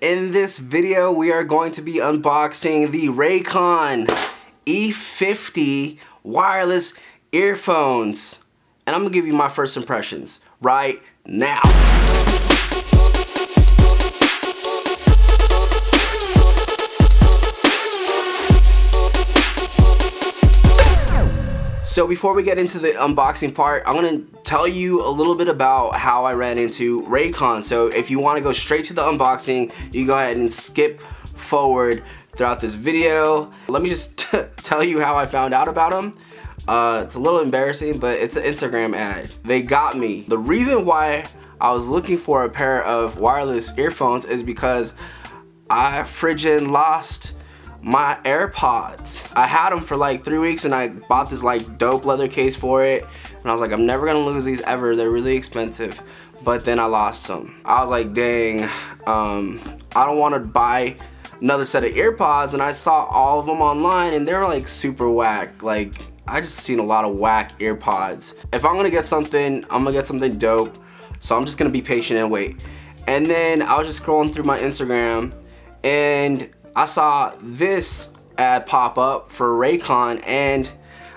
In this video, we are going to be unboxing the Raycon E50 wireless earphones. And I'm gonna give you my first impressions right now. So before we get into the unboxing part, I'm gonna tell you a little bit about how I ran into Raycon. So if you wanna go straight to the unboxing, you go ahead and skip forward throughout this video. Let me just tell you how I found out about them. It's a little embarrassing, but it's an Instagram ad. They got me. The reason why I was looking for a pair of wireless earphones is because I frigin' lost my AirPods. I had them for like 3 weeks and I bought this like dope leather case for it. And I was like, I'm never gonna lose these ever. They're really expensive. But then I lost them. I was like, dang, I don't wanna buy another set of AirPods. And I saw all of them online and they were like super whack. Like, I just seen a lot of whack AirPods. If I'm gonna get something, I'm gonna get something dope. So I'm just gonna be patient and wait. And then I was just scrolling through my Instagram and I saw this ad pop up for Raycon and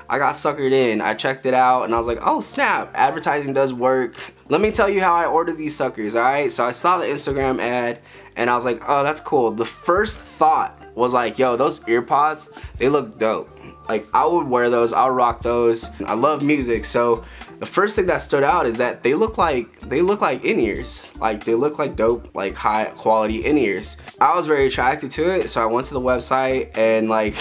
I got suckered in. I checked it out and I was like, oh snap, advertising does work. Let me tell you how I ordered these suckers, alright? So I saw the Instagram ad and I was like, oh, that's cool. The first thought was like, yo, those earpods, they look dope. Like, I would wear those, I would rock those. I love music, so the first thing that stood out is that they look like in-ears. Like, they look like dope, like high quality in-ears. I was very attracted to it, so I went to the website and like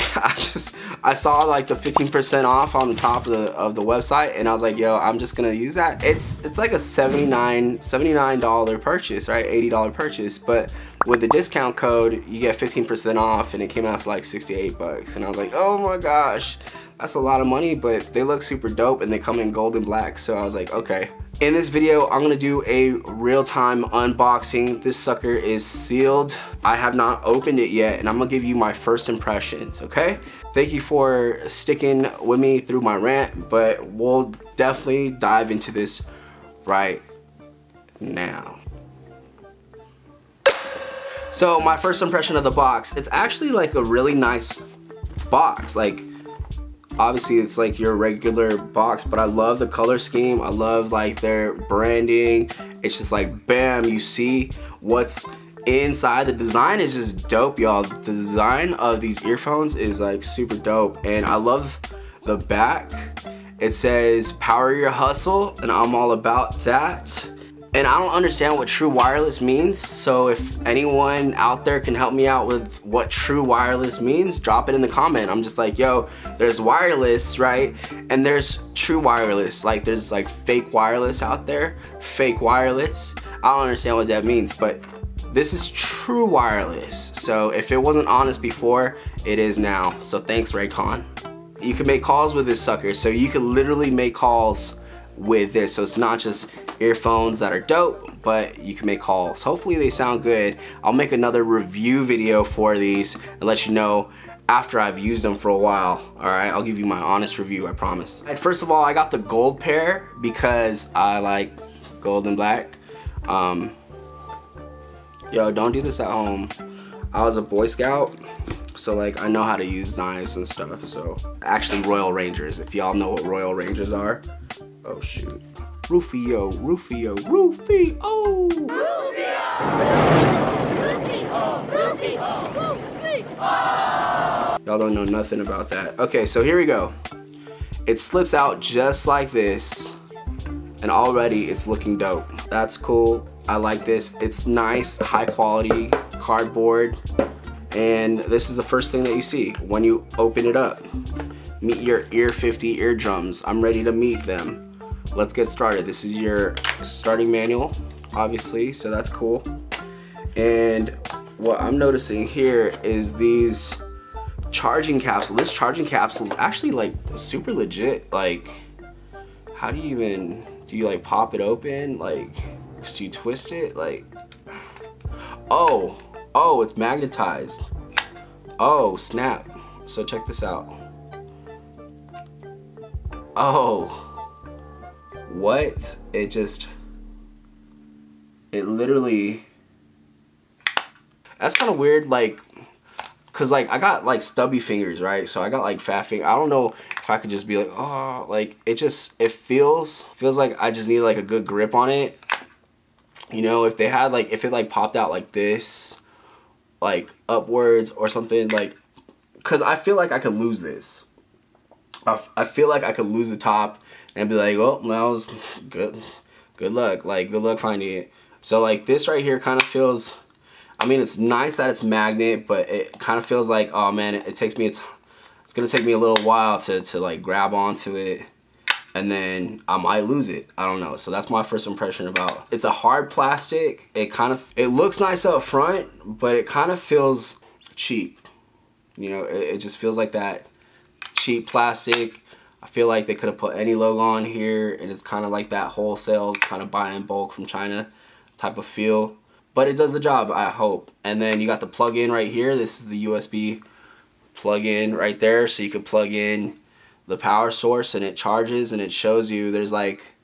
I saw like the 15% off on the top of the website and I was like, yo, I'm just gonna use that. It's like a $79 purchase, right? $80 purchase, but with the discount code, you get 15% off and it came out to like 68 bucks. And I was like, oh my gosh, that's a lot of money, but they look super dope and they come in gold and black. So I was like, okay. In this video, I'm gonna do a real-time unboxing. This sucker is sealed. I have not opened it yet and I'm gonna give you my first impressions, okay? Thank you for sticking with me through my rant, but we'll definitely dive into this right now. So my first impression of the box, it's actually like a really nice box. Like, obviously it's like your regular box, but I love the color scheme. I love like their branding. It's just like, bam, you see what's inside. The design is just dope, y'all. The design of these earphones is like super dope. And I love the back. It says, power your hustle, and I'm all about that. And I don't understand what true wireless means, so if anyone out there can help me out with what true wireless means, drop it in the comment. I'm just like, yo, there's wireless, right? And there's true wireless. Like, there's like fake wireless out there, fake wireless. I don't understand what that means, but this is true wireless. So if it wasn't honest before, it is now. So thanks, Raycon. You can make calls with this sucker, so you can literally make calls with this. So it's not just earphones that are dope, but you can make calls. Hopefully they sound good. I'll make another review video for these and let you know after I've used them for a while. All right, I'll give you my honest review, I promise. And first of all, I got the gold pair because I like gold and black. Yo, don't do this at home. I was a Boy Scout, so like I know how to use knives and stuff. So actually, Royal Rangers, if y'all know what Royal Rangers are. Oh shoot. Rufio, Rufio, Rufio! Rufio! Y'all don't know nothing about that. Okay, so here we go. It slips out just like this, and already it's looking dope. That's cool. I like this. It's nice, high quality cardboard, and this is the first thing that you see when you open it up. Meet your E50 eardrums. I'm ready to meet them. Let's get started. This is your starting manual, obviously, so that's cool. And what I'm noticing here is these charging capsules. This charging capsule is actually like super legit. Like, how do you like pop it open? Like, do you twist it? Like, oh, it's magnetized. Oh, snap. So check this out. Oh. What? It literally That's kind of weird, like, cause like I got like stubby fingers, right? So I got like fat fingers. I don't know if I could just be like, oh, like it feels like I just need like a good grip on it. You know, if they had like, if it like popped out like this, like upwards or something, like, cause I feel like I could lose this. I feel like I could lose the top and be like, oh, that was good. Good luck. Like, good luck finding it. So like this right here kind of feels, I mean, it's nice that it's magnet, but it kind of feels like, oh man, it takes me, it's gonna take me a little while to like grab onto it, and then I might lose it. I don't know. So that's my first impression about. It's a hard plastic. It looks nice up front, but it kind of feels cheap. You know, it just feels like that cheap plastic. I feel like they could have put any logo on here, and it's kind of like that wholesale kind of buy in bulk from China type of feel. But it does the job, I hope. And then you got the plug-in right here. This is the USB plug-in right there. So you can plug in the power source and it charges, and it shows you there's like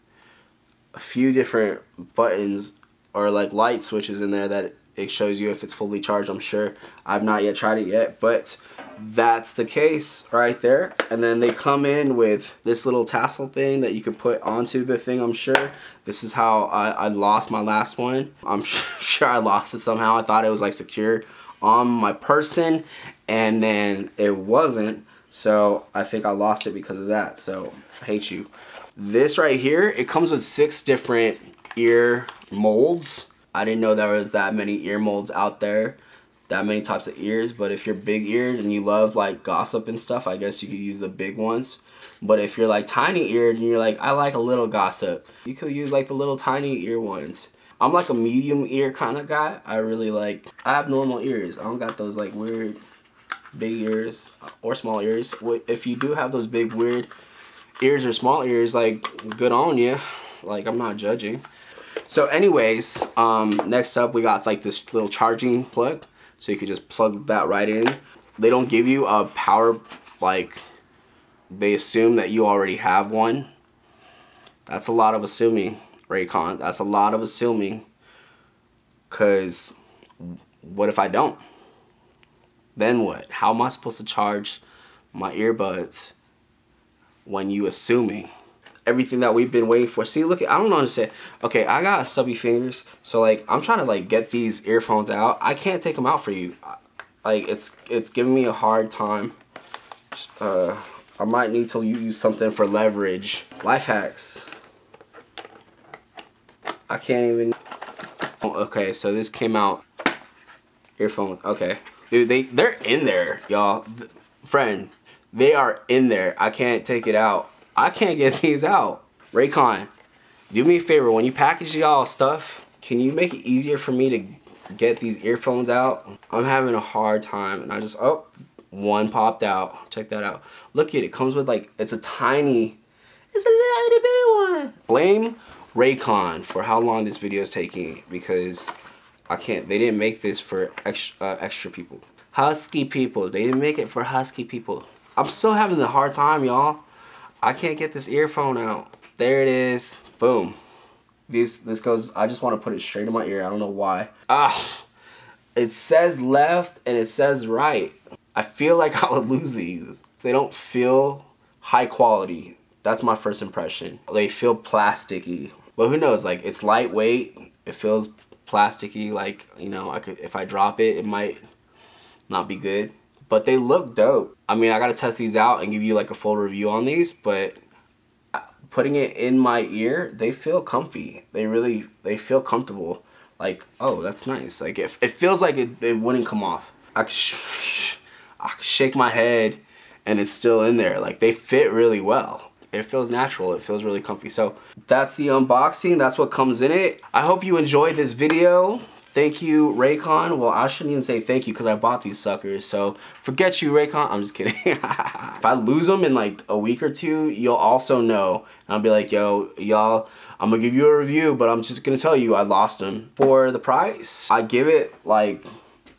a few different buttons or like light switches in there that it shows you if it's fully charged, I'm sure. I've not yet tried it yet, but that's the case right there. And then they come in with this little tassel thing that you could put onto the thing, I'm sure. This is how I lost my last one. I'm sure I lost it somehow. I thought it was like secure on my person, and then it wasn't. So I think I lost it because of that. So I hate you. This right here, it comes with 6 different ear molds. I didn't know there was that many ear molds out there, that many types of ears. But if you're big eared and you love like gossip and stuff, I guess you could use the big ones. But if you're like tiny eared and you're like, I like a little gossip, you could use like the little tiny ear ones. I'm like a medium ear kind of guy. I have normal ears. I don't got those like weird big ears or small ears. If you do have those big weird ears or small ears, like, good on you. Like, I'm not judging. So anyways, next up we got like this little charging plug, so you could just plug that right in. They don't give you a power, like, they assume that you already have one. That's a lot of assuming, Raycon. That's a lot of assuming, because what if I don't? Then what? How am I supposed to charge my earbuds when you assuming everything that we've been waiting for? See, look, I don't understand. Okay, I got stubby fingers, so like I'm trying to like get these earphones out. I can't take them out for you. Like it's giving me a hard time. I might need to use something for leverage. Life hacks. I can't even. Okay, so this came out. Earphones. Okay, dude, they're in there, y'all. Friend, they are in there. I can't take it out. I can't get these out. Raycon, do me a favor. When you package y'all stuff, can you make it easier for me to get these earphones out? I'm having a hard time, and I just, oh, one popped out. Check that out. Look at it. It comes with like, it's a little bitty one. Blame Raycon for how long this video is taking, because I can't. They didn't make this for extra people. Husky people. They didn't make it for husky people. I'm still having a hard time, y'all. I can't get this earphone out. There it is. Boom. This goes, I just want to put it straight in my ear. I don't know why. Ah, it says left and it says right. I feel like I would lose these. They don't feel high quality. That's my first impression. They feel plasticky. But who knows? Like, it's lightweight. It feels plasticky. Like, you know, if I drop it, it might not be good. But they look dope. I mean, I gotta test these out and give you like a full review on these, but putting it in my ear, they feel comfy. They feel comfortable. Like, oh, that's nice. Like, it feels like it wouldn't come off. I could shake my head and it's still in there. Like, they fit really well. It feels natural. It feels really comfy. So that's the unboxing. That's what comes in it. I hope you enjoyed this video. Thank you, Raycon. Well, I shouldn't even say thank you because I bought these suckers. So forget you, Raycon. I'm just kidding. If I lose them in like a week or two, you'll also know. And I'll be like, yo, y'all, I'm gonna give you a review, but I'm just gonna tell you I lost them. For the price, I give it like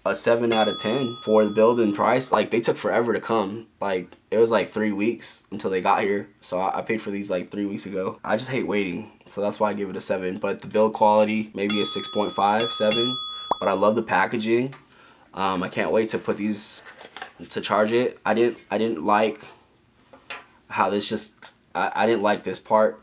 a 7 out of 10 for the build-in price. Like, they took forever to come. Like, it was like 3 weeks until they got here. So I paid for these like 3 weeks ago. I just hate waiting. So that's why I give it a 7. But the build quality, maybe a 6.5, 7. But I love the packaging. I can't wait to put these to charge it. I didn't like how this just I didn't like this part.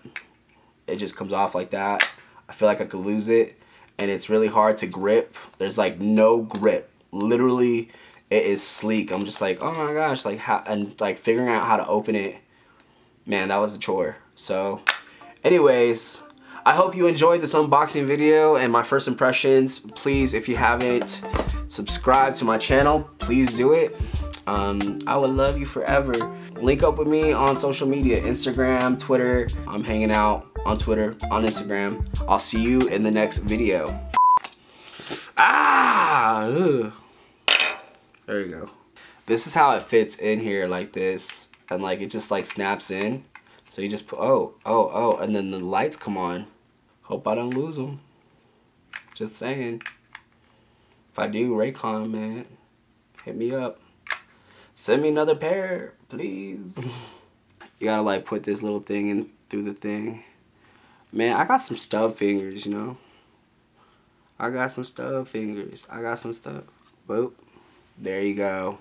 It just comes off like that. I feel like I could lose it, and it's really hard to grip. There's like no grip. Literally, it is sleek. I'm just like, oh my gosh, like how, and like figuring out how to open it, man, that was a chore. So anyways, I hope you enjoyed this unboxing video and my first impressions. Please, if you haven't subscribed to my channel, please do it. I would love you forever. Link up with me on social media, Instagram, Twitter. I'm hanging out on Twitter, on Instagram. I'll see you in the next video. Ugh. There you go. This is how it fits in here, like this, and like it just like snaps in. So you just put, oh, and then the lights come on. Hope I don't lose them. Just saying. If I do, Raycon, man, hit me up. Send me another pair, please. You gotta like put this little thing in through the thing. Man, I got some stub fingers, you know. I got some stub fingers. I got some stuff. Boop. There you go.